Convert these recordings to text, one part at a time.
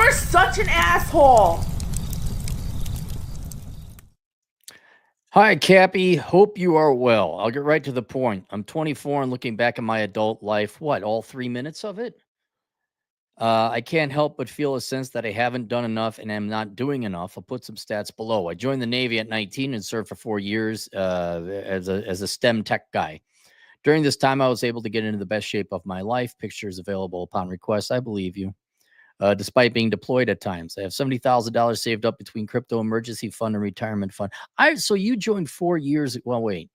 You're such an asshole. Hi, Cappy. Hope you are well. I'll get right to the point. I'm 24 and looking back at my adult life, what, all 3 minutes of it? I can't help but feel a sense that I haven't done enough and am not doing enough. I'll put some stats below. I joined the Navy at 19 and served for 4 years as a STEM tech guy. During this time, I was able to get into the best shape of my life. Pictures available upon request. I believe you. Despite being deployed at times, I have $70,000 saved up between crypto emergency fund and retirement fund. So you joined 4 years. Well, wait,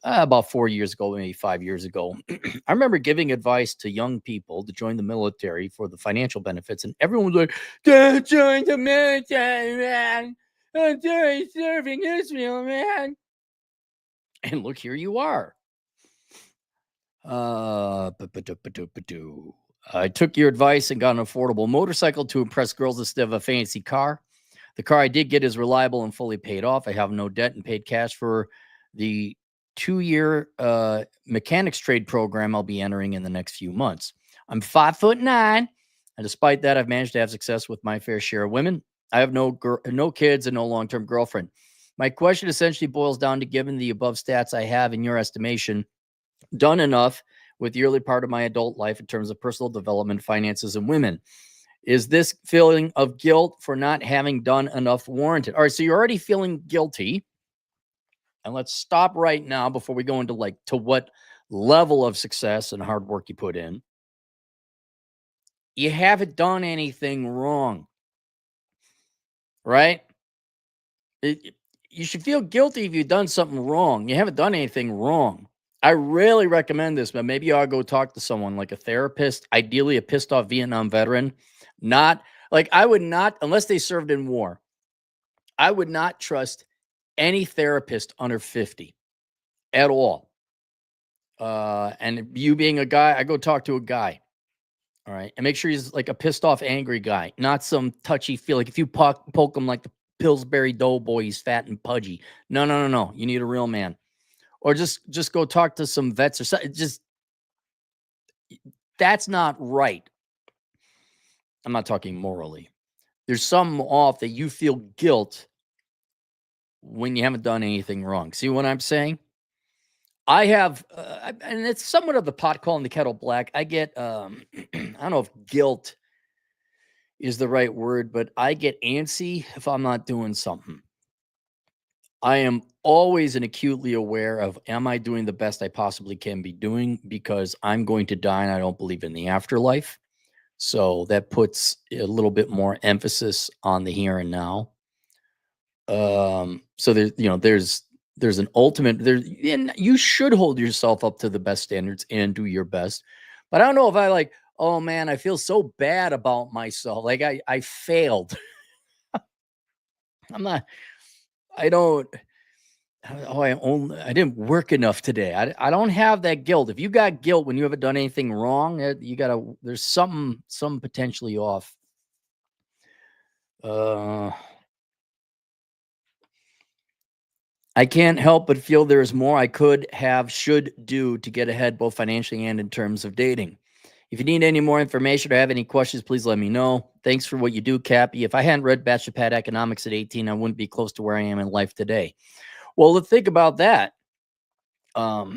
about 4 years ago, maybe 5 years ago. I remember giving advice to young people to join the military for the financial benefits, and everyone was like, "Don't join the military, man. I'm serving Israel, man." And look, here you are. I took your advice and got an affordable motorcycle to impress girls instead of a fancy car. The car I did get is reliable and fully paid off. I have no debt and paid cash for the 2-year mechanics trade program I'll be entering in the next few months. I'm 5'9", and despite that, I've managed to have success with my fair share of women. I have no kids and no long-term girlfriend. My question essentially boils down to, given the above stats I have, in your estimation, done enough with the early part of my adult life in terms of personal development, finances, and women? Is this feeling of guilt for not having done enough warranted? All right, so you're already feeling guilty. And let's stop right now before we go into to what level of success and hard work you put in. You haven't done anything wrong, right? You should feel guilty if you've done something wrong. You haven't done anything wrong. I really recommend this, but maybe you ought to go talk to someone like a therapist, ideally a pissed off Vietnam veteran. I would not, unless they served in war, I would not trust any therapist under 50 at all. And you being a guy, I go talk to a guy. All right. And make sure he's like a pissed off, angry guy, not some touchy feel. Like if you poke him like the Pillsbury Doughboy, he's fat and pudgy. No. You need a real man. Or just go talk to some vets or something. That's not right. I'm not talking morally. There's something off that you feel guilt when you haven't done anything wrong. See what I'm saying? I have, and it's somewhat of the pot calling the kettle black. I get, I don't know if guilt is the right word, but I get antsy if I'm not doing something. I am always and acutely aware of, am I doing the best I possibly can be doing? Because I'm going to die and I don't believe in the afterlife. So that puts a little bit more emphasis on the here and now. So there's an ultimate there, and you should hold yourself up to the best standards and do your best. But I don't know if I oh man, I feel so bad about myself. Like I failed. I'm not, I don't, I didn't work enough today. I don't have that guilt. If you got guilt when you haven't done anything wrong, there's some potentially off. I can't help but feel there is more I could have, should do to get ahead, both financially and in terms of dating. If you need any more information or have any questions, please let me know. Thanks for what you do, Cappy. If I hadn't read Bachelor Pad Economics at 18, I wouldn't be close to where I am in life today. Well, let's think about that. How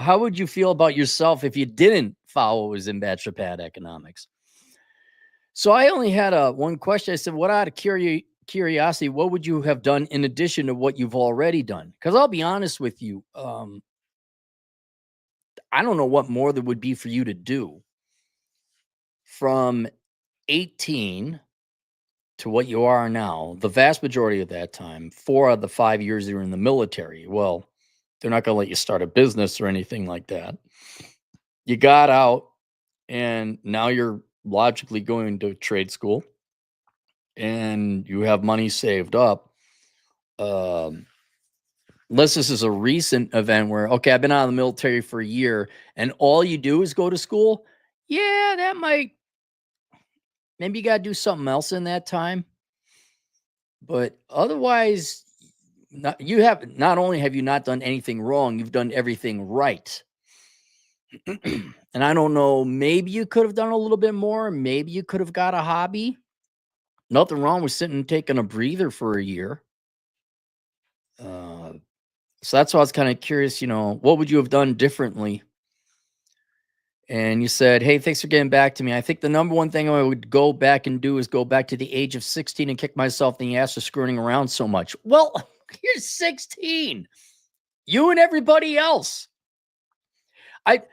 would you feel about yourself if you didn't follow what was in Bachelor Pad Economics? So I only had one question. I said, what out of curiosity, what would you have done in addition to what you've already done? Because I'll be honest with you, I don't know what more there would be for you to do from 18 to what you are now. The vast majority of that time, 4 out of the 5 years you were in the military, well, they're not going to let you start a business or anything like that. You got out, and now you're logically going to trade school, and you have money saved up. Unless this is a recent event where, okay, I've been out of the military for a year and all you do is go to school. Yeah, that might, maybe you got to do something else in that time. But otherwise, not only have you not done anything wrong, you've done everything right. And I don't know, maybe you could have done a little bit more. Maybe you could have got a hobby. Nothing wrong with sitting and taking a breather for a year. Uh, so that's why I was kind of curious, what would you have done differently? And you said, hey, thanks for getting back to me. I think the number one thing I would go back and do is go back to the age of 16 and kick myself in the ass for screwing around so much. Well, you're 16. You and everybody else.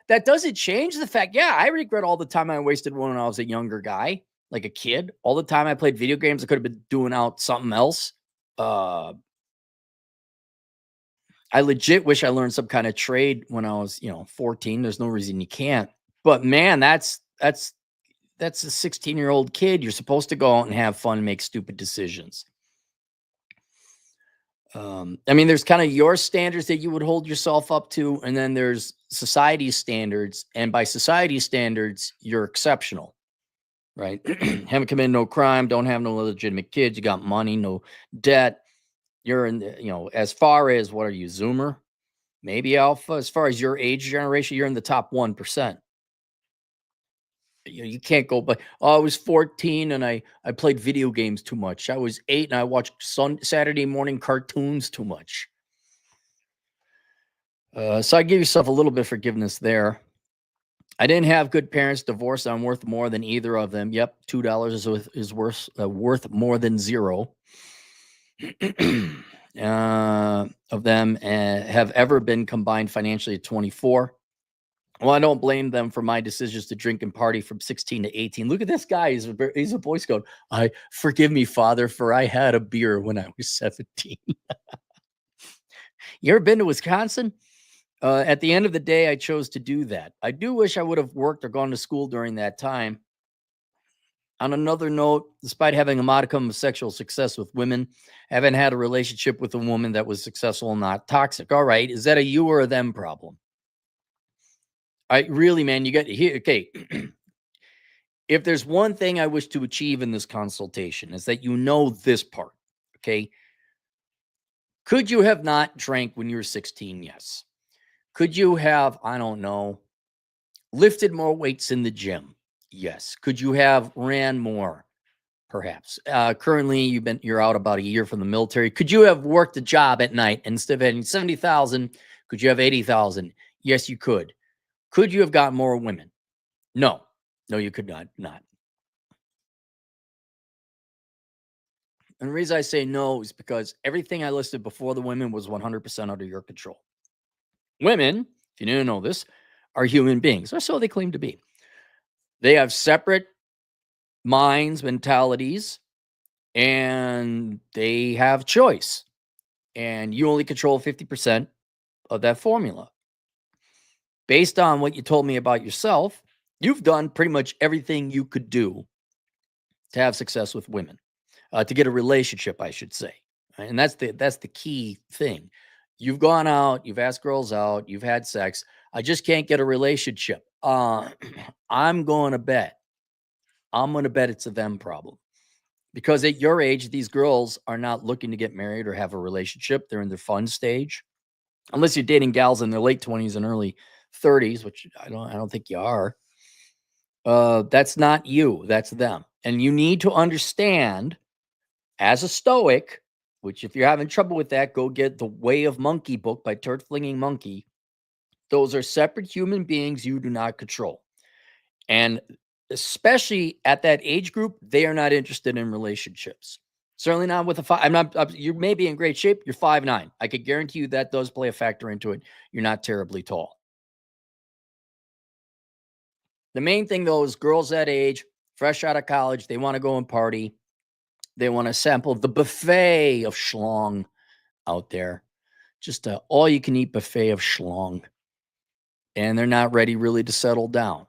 That doesn't change the fact, yeah, I regret all the time I wasted when I was a younger guy, like a kid. All the time I played video games, I could have been doing out something else. I legit wish I learned some kind of trade when I was, 14. There's no reason you can't. But man, that's a 16-year-old kid. You're supposed to go out and have fun and make stupid decisions. I mean, there's kind of your standards that you would hold yourself up to, and then there's society's standards. And by society's standards, you're exceptional, right? Haven't committed no crime, don't have no illegitimate kids, you got money, no debt. You're in, as far as what are you, Zoomer? Maybe Alpha. As far as your age generation, you're in the top 1%. You can't go, but I was 14 and I played video games too much. I was 8 and I watched Saturday morning cartoons too much. So I give yourself a little bit of forgiveness there. I didn't have good parents. Divorced. I'm worth more than either of them. Yep, $2 is worth more than zero. Of them have ever been combined financially at 24. Well, I don't blame them for my decisions to drink and party from 16 to 18. Look at this guy. He's a Boy Scout. Forgive me, Father, for I had a beer when I was 17. You ever been to Wisconsin? At the end of the day, I chose to do that. I do wish I would have worked or gone to school during that time. On another note, despite having a modicum of sexual success with women, I haven't had a relationship with a woman that was successful and not toxic. All right. Is that a you or a them problem? Really, man, you got here. Okay. If there's one thing I wish to achieve in this consultation is that this part. Okay. Could you have not drank when you were 16? Yes. Could you have, I don't know, lifted more weights in the gym? Yes. Could you have ran more? Perhaps. Currently, you're out about a year from the military. Could you have worked a job at night instead of having 70,000? Could you have 80,000? Yes, you could. Could you have gotten more women? No, you could not. And the reason I say no is because everything I listed before the women was 100% under your control. Women, if you didn't know this, are human beings, or so they claim to be. They have separate minds, mentalities, and they have choice. And you only control 50% of that formula. Based on what you told me about yourself, you've done pretty much everything you could do to have success with women, to get a relationship, I should say. And that's the key thing. You've gone out, you've asked girls out, you've had sex. I just can't get a relationship. I'm going to bet it's a them problem. Because at your age, these girls are not looking to get married or have a relationship. They're in their fun stage. Unless you're dating gals in their late 20s and early 30s, which I don't think you are. That's not you, that's them. And you need to understand, as a Stoic, which if you're having trouble with that, go get The Way of Monkey book by Turd Flinging Monkey. Those are separate human beings you do not control. And especially at that age group, they are not interested in relationships. Certainly not with a five. You may be in great shape. You're 5'9". I could guarantee you that does play a factor into it. You're not terribly tall. The main thing, though, is girls that age, fresh out of college, they want to go and party. They want to sample the buffet of schlong out there. Just a all-you-can-eat buffet of schlong. And they're not ready really to settle down.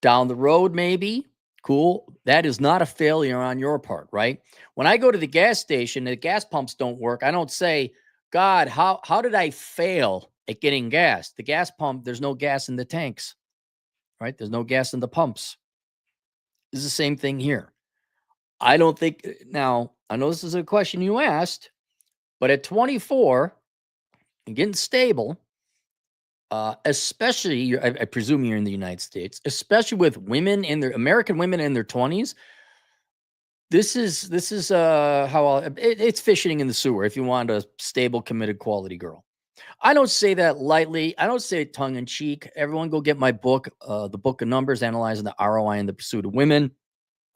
Down the road, maybe. Cool. That is not a failure on your part, right? When I go to the gas station, the gas pumps don't work. I don't say, God, how did I fail at getting gas? The gas pump, there's no gas in the tanks, right? There's no gas in the pumps. It's the same thing here. I don't think, now, I know this is a question you asked, but at 24 and getting stable, especially I presume you're in the United States, especially with women in their American women in their 20s. This is how it's fishing in the sewer if you want a stable, committed, quality girl. I don't say that lightly. I don't say it tongue in cheek. Everyone go get my book, The Book of Numbers, Analyzing the ROI in the Pursuit of Women.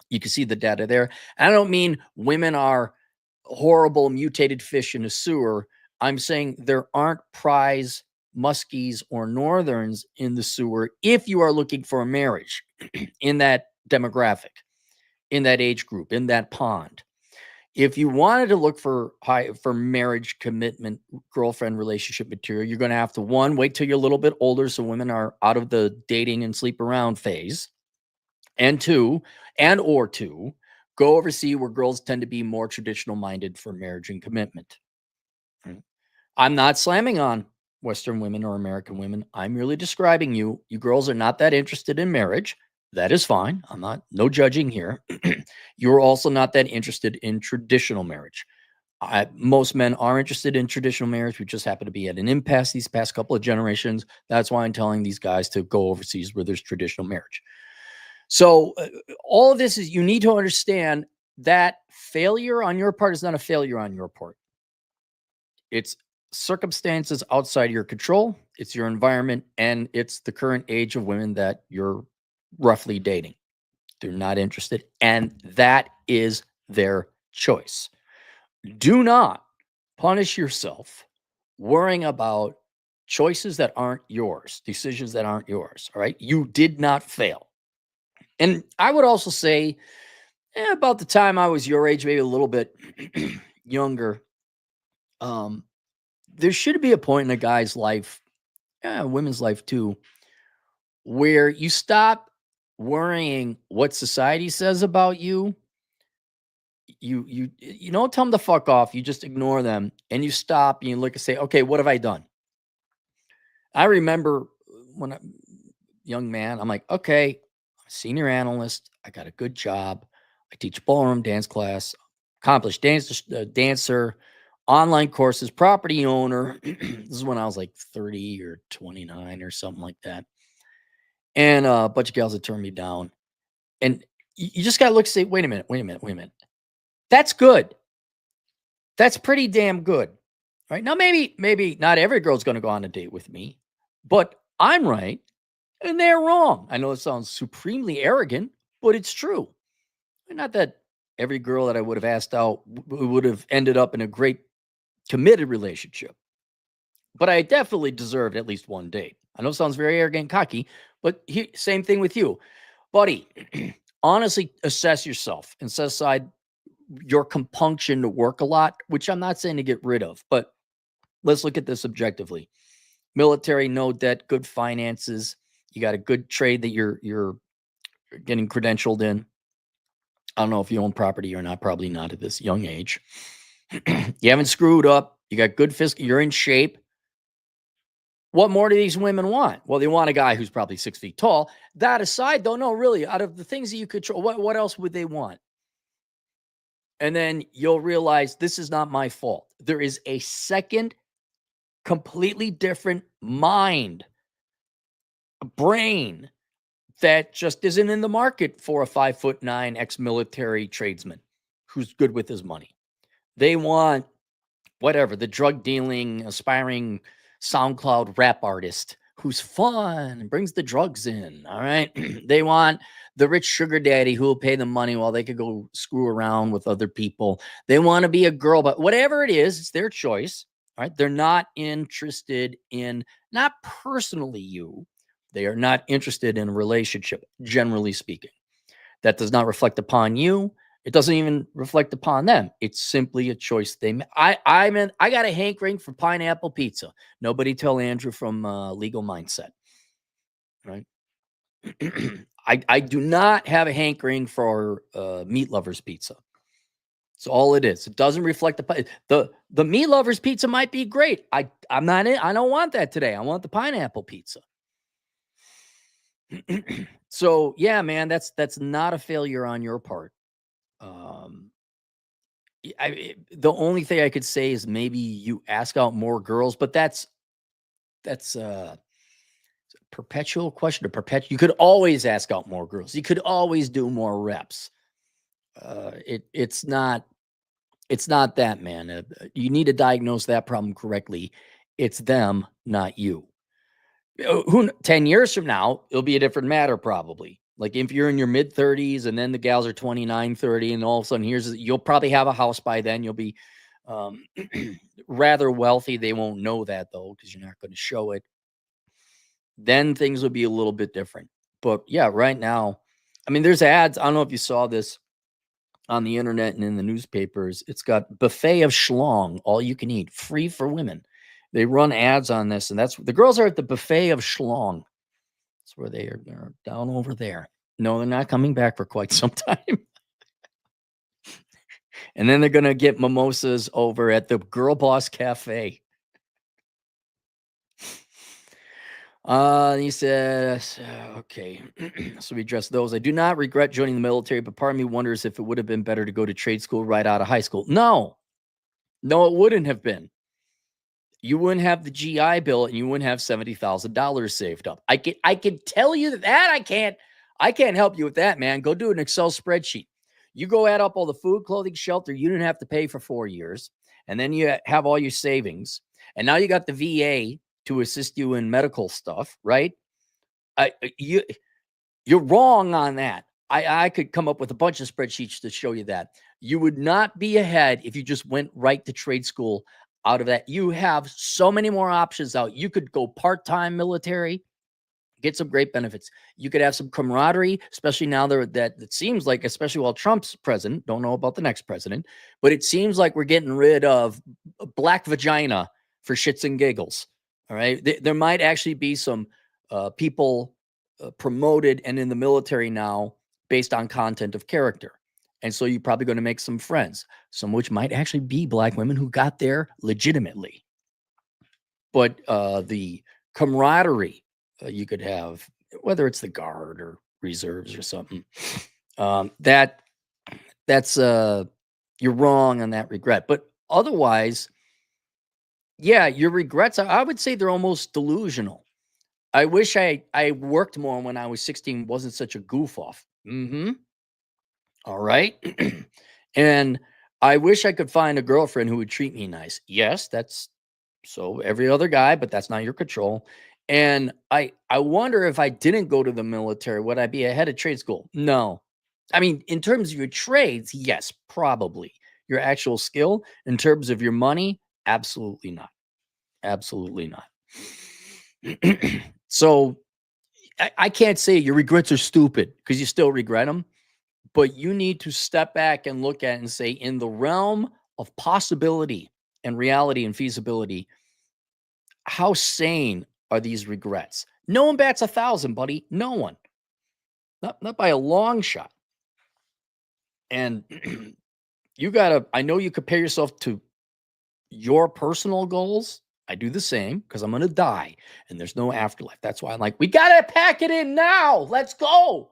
You can see the data there. I don't mean women are horrible mutated fish in a sewer. I'm saying there aren't prize muskies or northerns in the sewer if you are looking for a marriage in that demographic, in that age group, in that pond. If you wanted to look for marriage commitment, girlfriend relationship material, you're going to have to wait till you're a little bit older so women are out of the dating and sleep around phase, and two, go overseas where girls tend to be more traditional minded for marriage and commitment. Mm. I'm not slamming on Western women or American women. I'm merely describing you. You girls are not that interested in marriage. That is fine. No judging here. You're also not that interested in traditional marriage. Most men are interested in traditional marriage. We just happen to be at an impasse these past couple of generations. That's why I'm telling these guys to go overseas where there's traditional marriage. So all of this is, you need to understand that failure on your part is not a failure on your part. It's circumstances outside your control. It's your environment, and it's the current age of women that you're roughly dating. They're not interested, and that is their choice. Do not punish yourself worrying about choices that aren't yours, decisions that aren't yours. All right. You did not fail. And I would also say, about the time I was your age, maybe a little bit younger, there should be a point in a guy's life, women's life too, where you stop worrying what society says about you. You don't tell them to fuck off. You just ignore them, and you stop and you look and say, okay, what have I done? I remember when I young man, I'm like, okay, I'm a senior analyst. I got a good job. I teach ballroom dance class, accomplished dancer, online courses, property owner. This is when I was like 30 or 29 or something like that. And a bunch of gals had turned me down. And you just got to look and say, wait a minute. That's good. That's pretty damn good. Right now, maybe not every girl's going to go on a date with me, but I'm right and they're wrong. I know it sounds supremely arrogant, but it's true. Not that every girl that I would have asked out would have ended up in a great committed relationship, but I definitely deserved at least one date. I know it sounds very arrogant and cocky, but same thing with you, buddy. Honestly, assess yourself and set aside your compunction to work a lot, which I'm not saying to get rid of, but let's look at this objectively. Military, no debt, good finances. You got a good trade that you're getting credentialed in. I don't know if you own property or not, probably not at this young age. You haven't screwed up. You got good fiscal, you're in shape. What more do these women want? Well, they want a guy who's probably 6 feet tall. That aside, though, no, really, out of the things that you control, what else would they want? And then you'll realize this is not my fault. There is a second, completely different mind, brain that just isn't in the market for a 5'9" ex-military tradesman who's good with his money. They want whatever, the drug dealing, aspiring SoundCloud rap artist who's fun and brings the drugs in. All right. They want the rich sugar daddy who will pay them money while they could go screw around with other people. They want to be a girl, but whatever it is, it's their choice. All right. They're not interested in, not personally you, they are not interested in a relationship, generally speaking. That does not reflect upon you. It doesn't even reflect upon them. It's simply a choice they made. I got a hankering for pineapple pizza. Nobody tell Andrew from Legal Mindset, right? I do not have a hankering for meat lovers pizza. It's all it is. It doesn't reflect the meat lovers pizza might be great. I'm not in. I don't want that today. I want the pineapple pizza. So yeah, man, that's not a failure on your part. The only thing I could say is maybe you ask out more girls, but that's perpetual question to you could always ask out more girls. You could always do more reps. It's not that, man. You need to diagnose that problem correctly. It's them, not you. 10 years from now, it'll be a different matter probably. Like if you're in your mid 30s and then the gals are 29, 30, and all of a sudden you'll probably have a house by then. You'll be rather wealthy. They won't know that though, because you're not going to show it. Then things will be a little bit different. But yeah, right now, I mean, there's ads. I don't know if you saw this on the internet and in the newspapers. It's got buffet of schlong, all you can eat, free for women. They run ads on this, and that's the girls are at the buffet of schlong. That's where they're down over there. No, they're not coming back for quite some time. And then they're going to get mimosas over at the Girl Boss Cafe. He says, okay, so we address those. I do not regret joining the military, but part of me wonders if it would have been better to go to trade school right out of high school. No, it wouldn't have been. You wouldn't have the GI Bill and you wouldn't have $70,000 saved up. I can tell you that I can't help you with that, man. Go do an Excel spreadsheet. You go add up all the food, clothing, shelter you didn't have to pay for 4 years. And then you have all your savings. And now you got the VA to assist you in medical stuff, right? You're wrong on that. I could come up with a bunch of spreadsheets to show you that. You would not be ahead if you just went right to trade school out of that. You have so many more options out. You could go part-time military, get some great benefits. You could have some camaraderie, especially now that it seems like, especially while Trump's president, don't know about the next president, but it seems like we're getting rid of black vagina for shits and giggles. All right. There might actually be some people promoted and in the military now based on content of character. And so you're probably going to make some friends, some which might actually be black women who got there legitimately. But the camaraderie you could have, whether it's the Guard or reserves or something, that's you're wrong on that regret. But otherwise, yeah, your regrets, I would say they're almost delusional. I wish I worked more when I was 16, wasn't such a goof off. All right. And I wish I could find a girlfriend who would treat me nice. Yes, that's so every other guy, but that's not your control. And I wonder if I didn't go to the military, would I be ahead of trade school? No. I mean, in terms of your trades, yes, probably. Your actual skill, in terms of your money, absolutely not. Absolutely not. So I can't say your regrets are stupid because you still regret them, but you need to step back and look at it and say, in the realm of possibility and reality and feasibility, how sane are these regrets? No one bats 1,000, buddy. No one. Not by a long shot. And I know you compare yourself to your personal goals. I do the same because I'm going to die and there's no afterlife. That's why I'm like, we got to pack it in now. Let's go.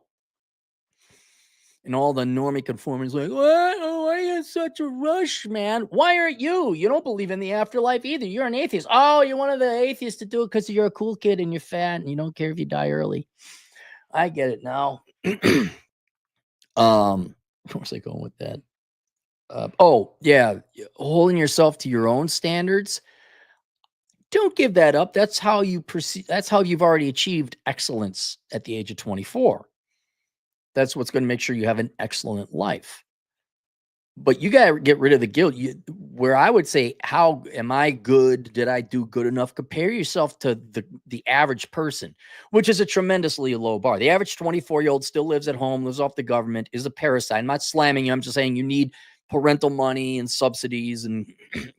And all the normie conformers like, what? Oh, why are you in such a rush, man? Why aren't you? You don't believe in the afterlife either. You're an atheist. Oh, you're one of the atheists to do it because you're a cool kid and you're fat and you don't care if you die early. I get it now. Where was I going with that? Oh, yeah. Holding yourself to your own standards. Don't give that up. That's how you perceive. That's how you've already achieved excellence at the age of 24. That's what's going to make sure you have an excellent life. But you got to get rid of the guilt. Where I would say, how am I good? Did I do good enough? Compare yourself to the average person, which is a tremendously low bar. The average 24-year-old still lives at home, lives off the government, is a parasite. I'm not slamming you. I'm just saying you need parental money and subsidies and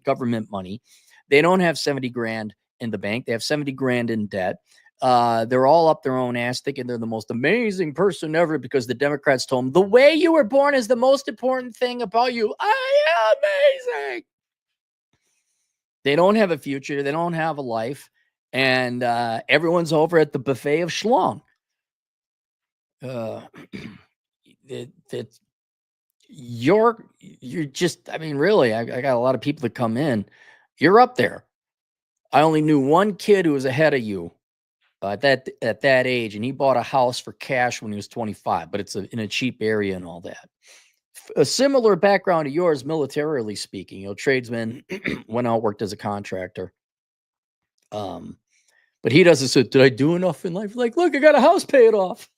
government money. They don't have 70 grand in the bank. They have 70 grand in debt. They're all up their own ass thinking they're the most amazing person ever because the Democrats told them the way you were born is the most important thing about you. I am amazing. They don't have a future. They don't have a life. And everyone's over at the buffet of schlong. You're just, I mean, really, I got a lot of people that come in. You're up there. I only knew one kid who was ahead of you at that age, and he bought a house for cash when he was 25, but it's in a cheap area and all that. A similar background to yours, militarily speaking. Tradesman, went out, worked as a contractor. But he doesn't say, did I do enough in life? Like, look, I got a house paid off.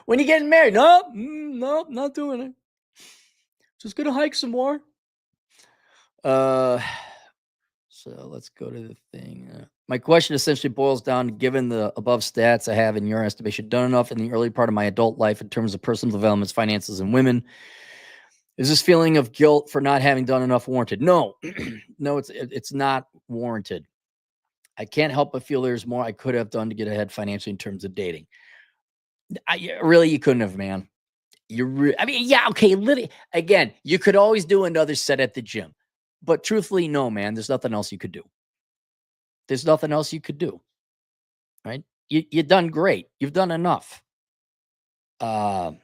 When you getting married? Nope, not doing it. Just gonna hike some more. So let's go to the thing. My question essentially boils down to, given the above stats I have in your estimation, done enough in the early part of my adult life in terms of personal developments, finances, and women? Is this feeling of guilt for not having done enough warranted? No, no, it's not warranted. I can't help but feel there's more I could have done to get ahead financially in terms of dating. Really, you couldn't have, man. I mean, yeah, okay. Literally, again, you could always do another set at the gym, but truthfully, no, man. There's nothing else you could do. There's nothing else you could do. Right? You've done great. You've done enough. Have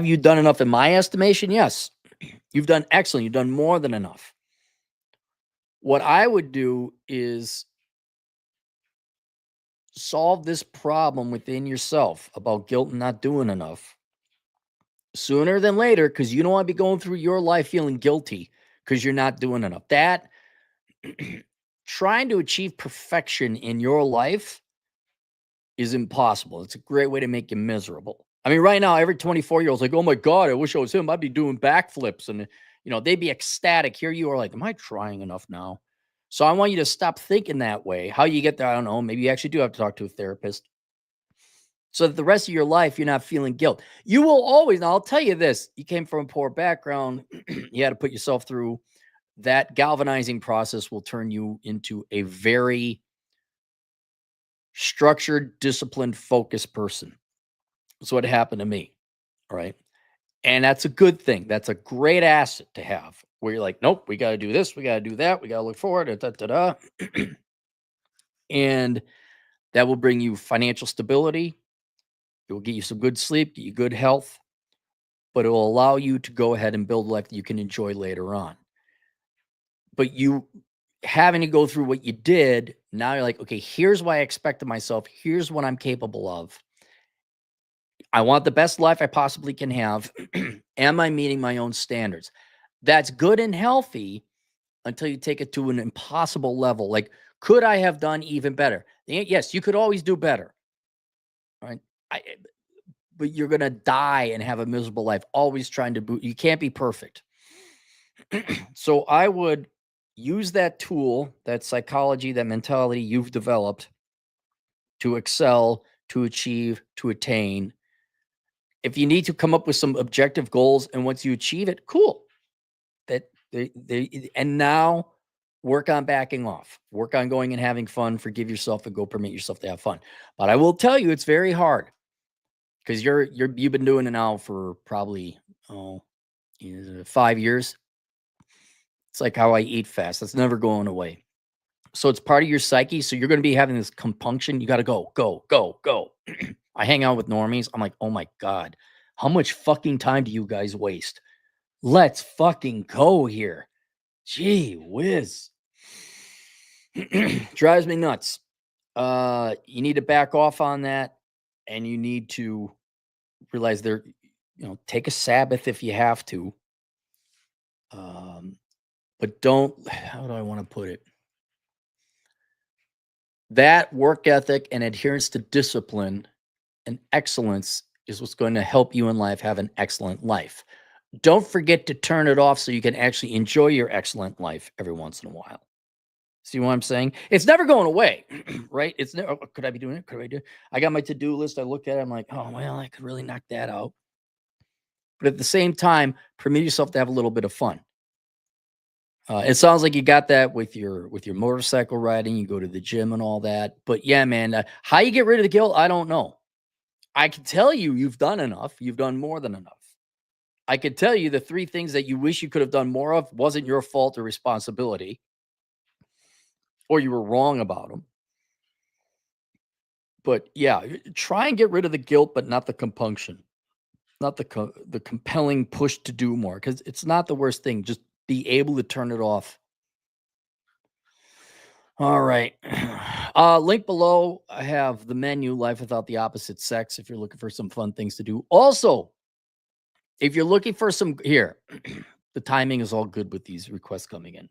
you done enough in my estimation? Yes. You've done excellent. You've done more than enough. What I would do is solve this problem within yourself about guilt and not doing enough sooner than later, because you don't want to be going through your life feeling guilty because you're not doing enough. That trying to achieve perfection in your life is impossible. It's a great way to make you miserable. I mean, right now, every 24-year-old's like, oh my God, I wish I was him. I'd be doing backflips. And, they'd be ecstatic. Here you are like, am I trying enough now? So I want you to stop thinking that way. How you get there, I don't know. Maybe you actually do have to talk to a therapist, so that the rest of your life, you're not feeling guilt. You will always, now I'll tell you this, you came from a poor background. You had to put yourself through that galvanizing process will turn you into a very structured, disciplined, focused person. That's what happened to me. All right. And that's a good thing. That's a great asset to have, where you're like, nope, we got to do this. We got to do that. We got to look forward. And that will bring you financial stability. It will get you some good sleep, get you good health, but it will allow you to go ahead and build a life that you can enjoy later on. But you having to go through what you did, now you're like, okay, here's what I expected myself. Here's what I'm capable of. I want the best life I possibly can have. Am I meeting my own standards? That's good and healthy until you take it to an impossible level. Like, could I have done even better? Yes, you could always do better. Right? But you're going to die and have a miserable life, always trying to you can't be perfect. So I would use that tool, that psychology, that mentality you've developed to excel, to achieve, to attain. If you need to come up with some objective goals, and once you achieve it, cool. And now work on backing off. Work on going and having fun. Forgive yourself and go permit yourself to have fun. But I will tell you, it's very hard, because you've been doing it now for probably 5 years. It's like how I eat fast. That's never going away. So it's part of your psyche. So you're going to be having this compunction. You got to go, go, go, go. I hang out with normies. I'm like, oh my God, how much fucking time do you guys waste? Let's fucking go here. Gee whiz. Drives me nuts. You need to back off on that, and you need to realize take a Sabbath if you have to. But don't, how do I want to put it? That work ethic and adherence to discipline and excellence is what's going to help you in life have an excellent life. Don't forget to turn it off so you can actually enjoy your excellent life every once in a while. See what I'm saying? It's never going away, right? It's never, could I be doing it? Could I do it? I got my to-do list. I look at it. I'm like, oh, well, I could really knock that out. But at the same time, permit yourself to have a little bit of fun. It sounds like you got that with your motorcycle riding. You go to the gym and all that. But yeah, man, how you get rid of the guilt, I don't know. I can tell you you've done enough. You've done more than enough. I could tell you the 3 things that you wish you could have done more of wasn't your fault or responsibility, or you were wrong about them. But yeah, try and get rid of the guilt, but not the compunction, not the compelling push to do more, because it's not the worst thing. Just be able to turn it off All right. Link below. I have the menu, Life Without the Opposite Sex, if you're looking for some fun things to do. Also, if you're looking for some here, the timing is all good with these requests coming in.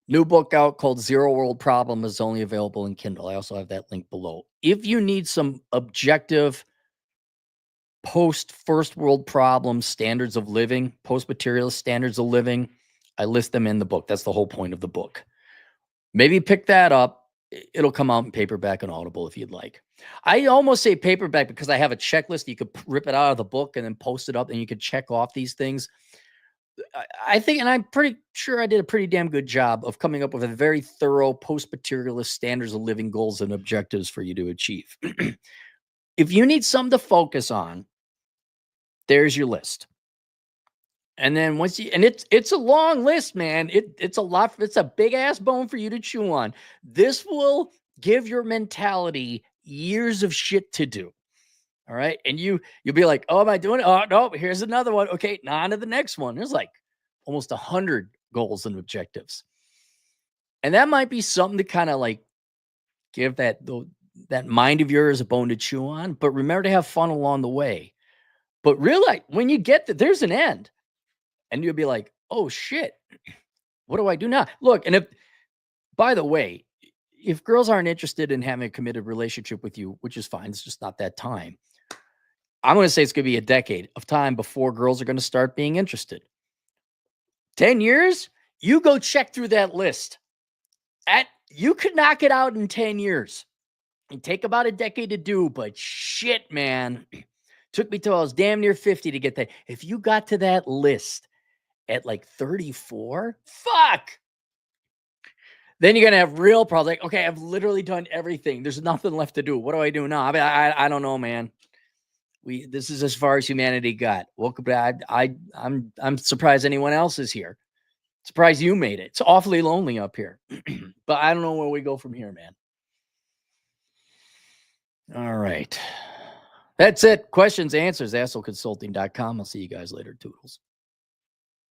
New book out called Zero World Problem is only available in Kindle. I also have that link below. If you need some objective post first world problems, standards of living, post materialist standards of living, I list them in the book. That's the whole point of the book. Maybe pick that up. It'll come out in paperback and Audible if you'd like. I almost say paperback because I have a checklist. You could rip it out of the book and then post it up and you could check off these things. I think, and I'm pretty sure I did a pretty damn good job of coming up with a very thorough post-materialist standards of living goals and objectives for you to achieve. If you need something to focus on, there's your list. And then once you, and it's a long list, man. It's a lot. It's a big ass bone for you to chew on. This will give your mentality years of shit to do. All right. And you'll be like, oh, am I doing it? Oh, no, here's another one. Okay. Now on to the next one. There's like almost 100 goals and objectives. And that might be something to kind of like give that mind of yours a bone to chew on. But remember to have fun along the way. But realize when you get that, there's an end. And you'll be like, oh shit, what do I do now? Look, and if, by the way, if girls aren't interested in having a committed relationship with you, which is fine, it's just not that time. I'm going to say it's going to be a decade of time before girls are going to start being interested. 10 years, you go check through that list. You could knock it out in 10 years. It'd take about a decade to do, but shit, man. Took me till I was damn near 50 to get that. If you got to that list at like 34, fuck. Then you're going to have real problems. Like, okay, I've literally done everything. There's nothing left to do. What do I do now? I don't know, man. This is as far as humanity got. Welcome back. I'm surprised anyone else is here. Surprised you made it. It's awfully lonely up here. But I don't know where we go from here, man. All right. That's it. Questions, answers, assholeconsulting.com. I'll see you guys later. Toodles.